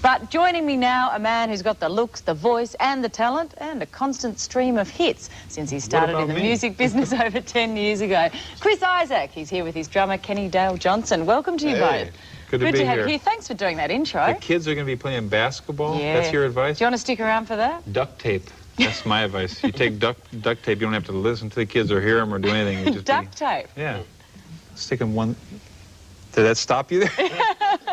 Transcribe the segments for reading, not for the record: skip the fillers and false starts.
But joining me now, a man who's got the looks, the voice and the talent and a constant stream of hits since he started in the music business over 10 years ago. Chris Isaak, he's here with his drummer, Kenny Dale Johnson. Welcome to you both. Good to have you here. Thanks for doing that intro. The kids are going to be playing basketball. Yeah. That's your advice? Do you want to stick around for that? Duct tape. That's my advice. You take duct tape, you don't have to listen to the kids or hear them or do anything. You just duct tape? Yeah. Stick them one... Did that stop you there?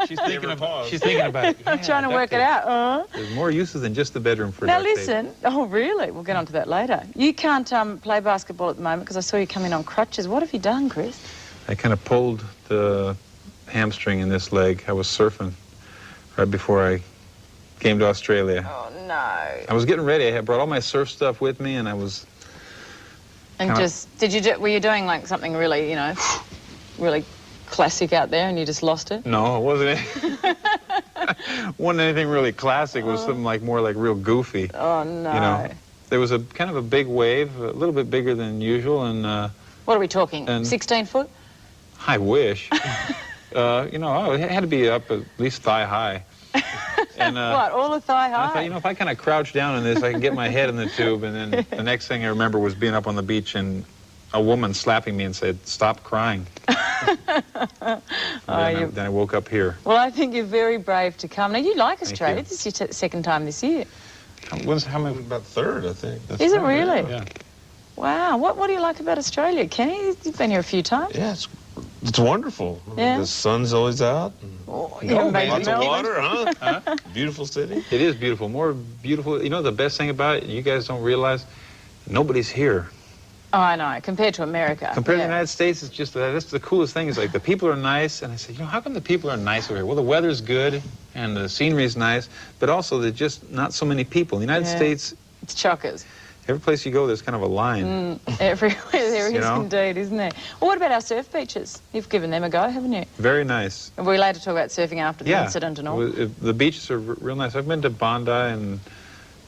She's thinking about it. I'm trying to work it out. There's more uses than just the bedroom for now duct tape. listen. Oh, really? We'll get on to that later. You can't play basketball at the moment because I saw you come in on crutches. What have you done, Chris? I kind of pulled the hamstring in this leg. I was surfing right before I came to Australia. Oh, no. I was getting ready. I had brought all my surf stuff with me, and I was... And were you doing like something really, you know, really classic out there and you just lost it? No, it wasn't anything really classic. It was something like more like real goofy. Oh, no. You know, there was a kind of a big wave, a little bit bigger than usual, and... what are we talking, 16 foot? I wish. You know, it had to be up at least thigh high. And, what, all the thigh high? I thought, you know, if I kind of crouch down in this, I can get my head in the tube, and then the next thing I remember was being up on the beach and a woman slapping me and said, "Stop crying." Then I woke up here. Well, I think you're very brave to come. Now, you like Australia. This is your second time this year. How many? About third, I think. Is it really? Yeah. Wow. What do you like about Australia, Kenny? You've been here a few times. Yeah, it's wonderful. Yeah. The sun's always out. Oh, lots of water, huh? Beautiful city. It is beautiful. More beautiful. You know, the best thing about it, you guys don't realize, nobody's here. Oh, I know. Compared to America. Compared to the United States, it's just that's the coolest thing. Is like the people are nice, and I said, you know, how come the people are nice over here? Well, the weather's good, and the scenery's nice, but also there's just not so many people. In the United States, it's chockers. Every place you go, there's kind of a line. Everywhere there is, you know? Indeed, isn't there? Well, what about our surf beaches? You've given them a go, haven't you? Very nice. And we're allowed to talk about surfing after the incident and all? The beaches are real nice. I've been to Bondi and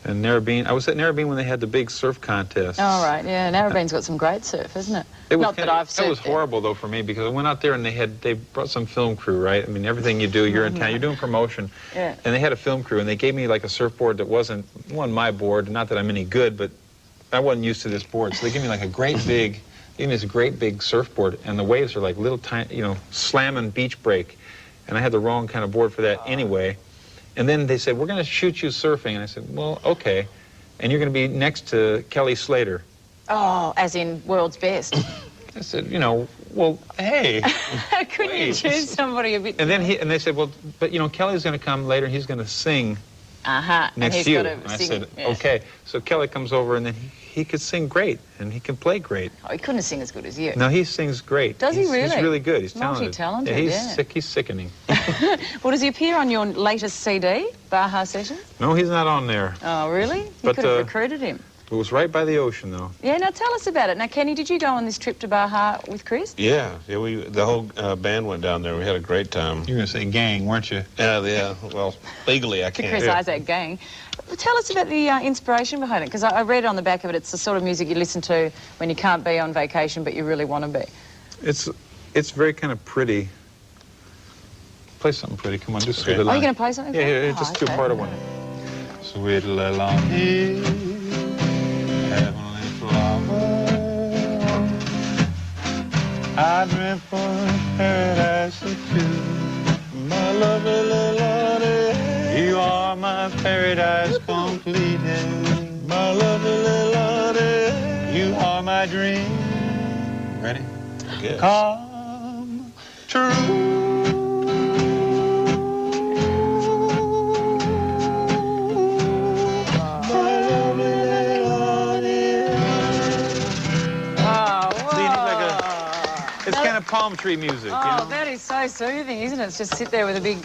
Narrabeen. I was at Narrabeen when they had the big surf contest. Oh, right, yeah. Narrabeen's got some great surf, hasn't it? Not that I've surfed. That was horrible, though, for me, because I went out there and they brought some film crew, right? I mean, everything you do, you're in town, you're doing promotion. Yeah. And they had a film crew, and they gave me like a surfboard that wasn't my board. Not that I'm any good, but I wasn't used to this board. So they gave me like a great big surfboard, and the waves are like little tiny, you know, slamming beach break. And I had the wrong kind of board for that anyway. And then they said, we're going to shoot you surfing. And I said, well, okay. And you're going to be next to Kelly Slater. Oh, as in world's best. I said, you know, well, hey. Couldn't you choose somebody a bit... And then they said, well, but, you know, Kelly's going to come later, and he's going to sing next to you. And I said, okay. So Kelly comes over, and then he could sing great, and he can play great. Oh, he couldn't sing as good as you. No, he sings great. Does he really? He's really good. He's talented. Multi-talented, yeah. He's sickening. Well, does he appear on your latest CD, Baja Sessions? No, he's not on there. Oh, really? You could have recruited him. It was right by the ocean, though. Yeah, now tell us about it. Now, Kenny, did you go on this trip to Baja with Chris? Yeah, the whole band went down there. We had a great time. You were going to say gang, weren't you? Yeah, well, legally I can't. The Chris Isaak gang. Tell us about the inspiration behind it, because I read on the back of it, it's the sort of music you listen to when you can't be on vacation, but you really want to be. It's very kind of pretty. Play something pretty. Come on, just sweet little. Are you going to play something? Yeah, just do part of one. Sweet little heavenly flower, I dreamt for paradise with you, my lovely little Lottie. You are my paradise completed, my lovely little Lottie. You are my dream. Ready? Yes. Come true. It's kind of palm tree music, Oh, you know? That is so soothing, isn't it? It's just sit there with a big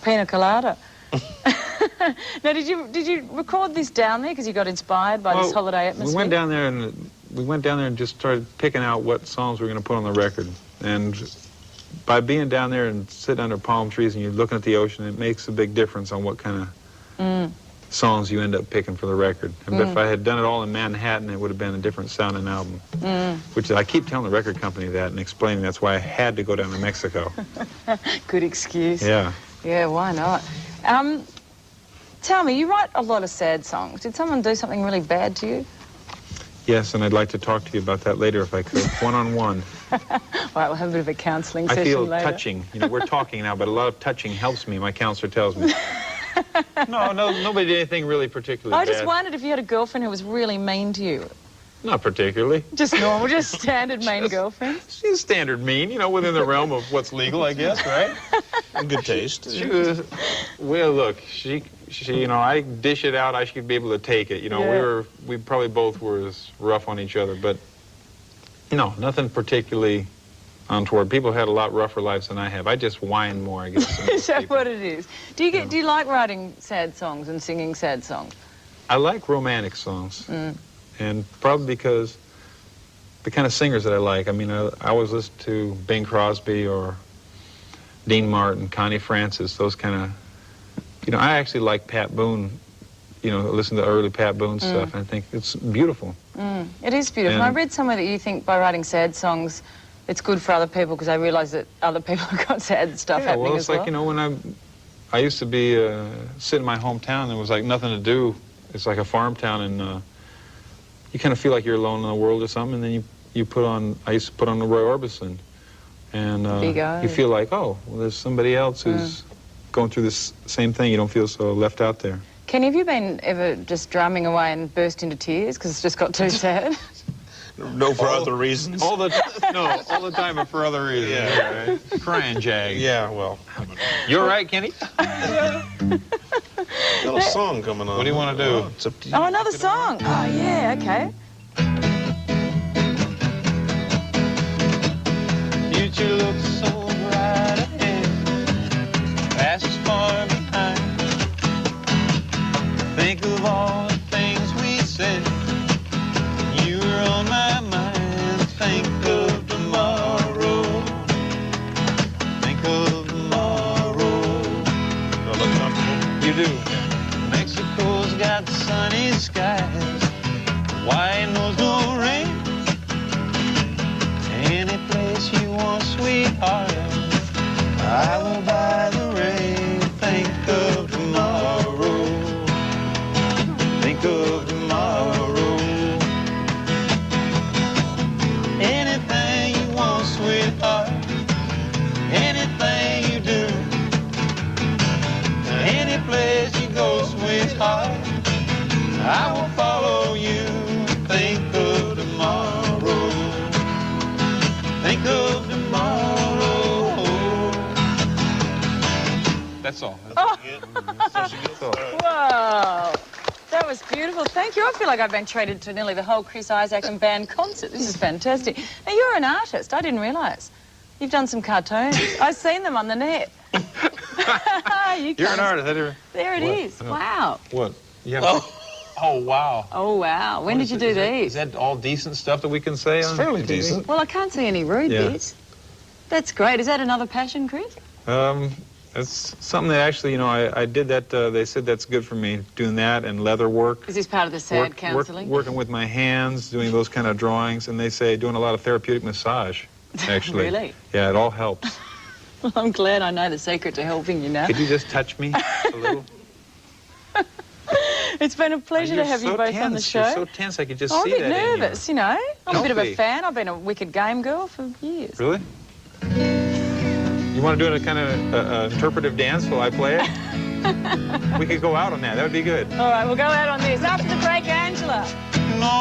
pina colada. Now, did you record this down there because you got inspired by this holiday atmosphere? We went down there and just started picking out what songs we were going to put on the record. And by being down there and sitting under palm trees and you're looking at the ocean, it makes a big difference on what kind of songs you end up picking for the record. But if I had done it all in Manhattan, it would have been a different sounding album. Which I keep telling the record company that and explaining that's why I had to go down to Mexico. Good excuse. Yeah. Yeah, why not? Tell me, you write a lot of sad songs. Did someone do something really bad to you? Yes, and I'd like to talk to you about that later if I could, one-on-one. All right, we'll have a bit of a counselling session later. I feel touching. You know, we're talking now, but a lot of touching helps me, my counselor tells me. No, nobody did anything really particularly bad. I just wondered if you had a girlfriend who was really mean to you. Not particularly. Just normal, just standard mean girlfriend? She's standard mean, you know, within the realm of what's legal, I guess, right? Good taste. She was, well, look, she, you know, I dish it out, I should be able to take it. You know, Yeah. we probably both were as rough on each other, but no, nothing particularly untoward. People had a lot rougher lives than I have. I just whine more, I guess. Is that what it is? Do you like writing sad songs and singing sad songs? I like romantic songs. And probably because the kind of singers that I like. I mean, I always listen to Bing Crosby or Dean Martin, Connie Francis, those kind of, you know, I actually like Pat Boone, you know, listen to early Pat Boone stuff, and I think it's beautiful. It is beautiful. And I read somewhere that you think by writing sad songs, it's good for other people because I realise that other people have got sad stuff happening well, it's as like, you know, when I used to be, sit in my hometown, there was like nothing to do. It's like a farm town, and you kind of feel like you're alone in the world or something, and then you put on, I used to put on the Roy Orbison, and you feel like, oh, well, there's somebody else who's going through this same thing. You don't feel so left out there. Kenny, have you been ever just drumming away and burst into tears because it's just got too sad? No, for other reasons. All the time, but for other reasons. Yeah. Right? Crying jag. Yeah, well. You all right, Kenny? Got a song coming on. What do you want to do? It's up to you. Oh, another song. Oh, yeah, okay. Future looks so bright ahead, past is far behind. Think of all the things we said, you were on my mind. Think of tomorrow, think of tomorrow. Do I look comfortable? You do. Mexico's got sunny skies, Hawaii knows no rain. Any place you want, sweetheart, I will buy the rain. Think of tomorrow, think of tomorrow. Anything you want, sweetheart, anything you do, any place you go, sweetheart, I will follow you. Think of tomorrow, think of tomorrow. That's all. Whoa. That was beautiful. Thank you. I feel like I've been treated to nearly the whole Chris Isaak and band concert. This is fantastic. Now, you're an artist. I didn't realise. You've done some cartoons. I've seen them on the net. You're an artist. There it is. Wow. What? Oh, wow. Oh, wow. When did you do these? Is that all decent stuff that we can say? It's fairly decent. Well, I can't see any rude bits. That's great. Is that another passion, Chris? It's something that actually, you know, I did that. They said that's good for me, doing that and leather work. Is this part of the sad counselling? Working with my hands, doing those kind of drawings, and they say doing a lot of therapeutic massage, actually. Really? Yeah, it all helps. Well, I'm glad I know the secret to helping you now. Could you just touch me a little? It's been a pleasure to have you both on the show. You're so tense, I could just I'm see a that bit in you. nervous, you know. I'm a bit of a be. fan. I've been a Wicked Game girl for years. Really? You want to do a kind of interpretive dance while I play it? We could go out on that. That would be good. All right, we'll go out on this. After the break, Angela. No